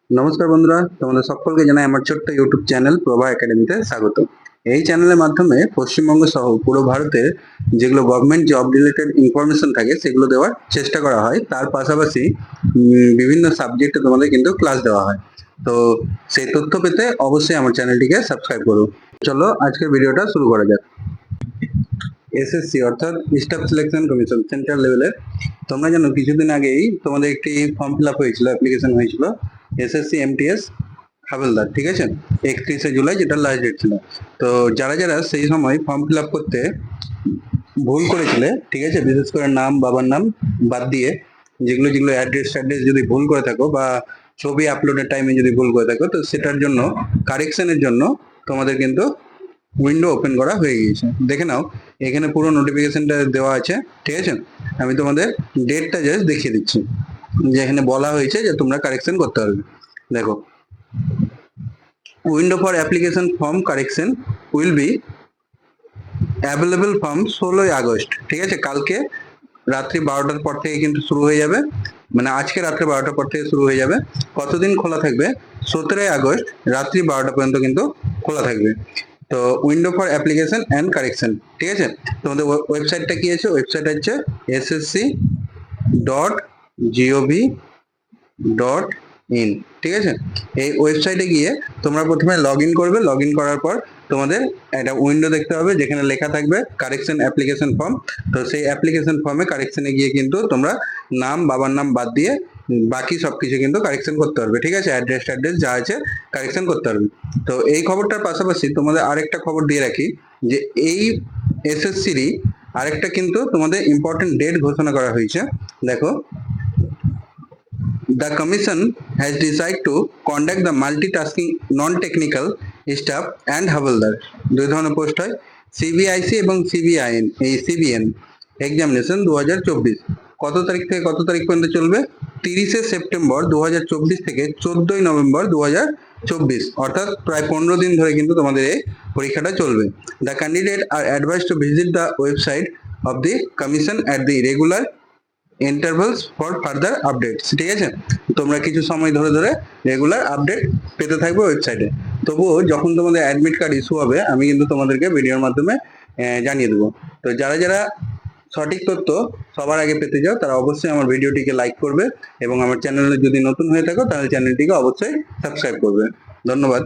নমস্কার বন্ধুরা, তোমাদের সকলকে জানাই আমার ছোট্ট ইউটিউব চ্যানেল প্রভা একাডেমিতে স্বাগত। এই চ্যানেলের মাধ্যমে পশ্চিমবঙ্গ সহ পুরো ভারতের যেগুলো গভর্নমেন্ট জব রিলেটেড ইনফরমেশন থাকে সেগুলো দেওয়ার চেষ্টা করা হয়। তার পাশাপাশি বিভিন্ন সাবজেক্টে তোমাদের কিন্তু ক্লাস দেওয়া হয়। তো সেই তথ্য পেতে অবশ্যই আমার চ্যানেলটিকে সাবস্ক্রাইব করো। চলো আজকের ভিডিওটা শুরু করা যাক। এসএসসি অর্থাৎ স্টাফ সিলেকশন কমিশন সেন্ট্রাল লেভেলের, তোমরা জানো কিছুদিন আগেই তোমাদের একটি ফর্ম ফিল আপ হয়েছিল, অ্যাপ্লিকেশন হয়েছিল এসএসসি এমটিএস হাবিলদার, ঠিক আছে, 31শে জুলাই, যেটা লাস্ট ডেট ছিল। তো যারা যারা সেই সময় ফর্ম ফিল আপ করতে ভুল করেছিলে, ঠিক আছে, বিশেষ করে নাম, বাবার নাম বাদ দিয়ে যেগুলো যেগুলো অ্যাড্রেস যদি ভুল করে থাকো বা ছবি আপলোডের টাইমে যদি ভুল করে থাকো, তো সেটার জন্য কারেকশনের জন্য তোমাদের কিন্তু উইন্ডো ওপেন করা হয়ে গিয়েছে। দেখে নাও, এখানে পুরো নোটিফিকেশনটা দেওয়া আছে, ঠিক আছে। আমি তোমাদের ডেটটা জাস্ট দেখিয়ে দিচ্ছি, যে এখানে বলা হয়েছে যে তোমরা কারেকশন করতে পারবে। দেখো, window for application form correction will be available from 16ই আগস্ট, ঠিক আছে। কালকে রাত্রি 12টার পর থেকে কিন্তু শুরু হয়ে যাবে, মানে আজকে রাত্রি 12টার পর থেকে শুরু হয়ে যাবে। কতদিন খোলা থাকবে? 17ই আগস্ট রাত্রি 12টা পর্যন্ত কিন্তু খোলা থাকবে। তো window for application and correction, ঠিক আছে। তোমাদের ওয়েবসাইটটা কি আছে? ওয়েবসাইট হচ্ছে ssc.gov.in, ঠিক আছে। এই ওয়েবসাইটে গিয়ে তোমরা প্রথমে লগ ইন করবে। লগ ইন করার পর তোমাদের একটা উইন্ডো দেখতে হবে যেখানে লেখা থাকবে কারেকশন অ্যাপ্লিকেশন ফর্ম। তো সেই অ্যাপ্লিকেশন ফর্মে কারেকশনে গিয়ে কিন্তু তোমরা নাম, বাবার নাম বাদ দিয়ে বাকি সবকিছু কিন্তু কারেকশন করতে পারবে, ঠিক আছে। অ্যাড্রেস যা আছে কারেকশন করতে পারবে। তো এই খবরটার পাশাপাশি তোমাদের আরেকটা খবর দিয়ে রাখি, যে এই এসএসসিরই আরেকটা কিন্তু তোমাদের ইম্পর্টেন্ট ডেট ঘোষণা করা হয়েছে। দেখো, the commission has decided to conduct the multitasking non-technical staff and হাবিলদার, দুই ধরনের পোস্ট হয়, সিবিআইসি এবং সিবিআইএন, এই সিবিএন এক্সামিনেশন 2024 কত তারিখ থেকে কত তারিখ পর্যন্ত চলবে? 30শে সেপ্টেম্বর 2024 থেকে 14ই নভেম্বর 2024, অর্থাৎ প্রায় 15 দিন ধরে কিন্তু তোমাদের এই পরীক্ষাটা চলবে। The candidate are advice to visit the website of the commission at the regular intervals for further updates, ঠিক আছে। তোমরা কিছু সময় ধরে ধরে রেগুলার আপডেট পেতে থাকবে ওয়েবসাইটে। তবুও যখন তোমাদের অ্যাডমিট কার্ড ইস্যু হবে, আমি কিন্তু তোমাদেরকে ভিডিওর মাধ্যমে জানিয়ে দেবো। তো যারা যারা সঠিক তথ্য সবার আগে পেতে চাও, তারা অবশ্যই আমার ভিডিওটিকে লাইক করবে এবং আমার চ্যানেলে যদি নতুন হয়ে থাকো তাহলে চ্যানেলটিকে অবশ্যই সাবস্ক্রাইব করবে। ধন্যবাদ।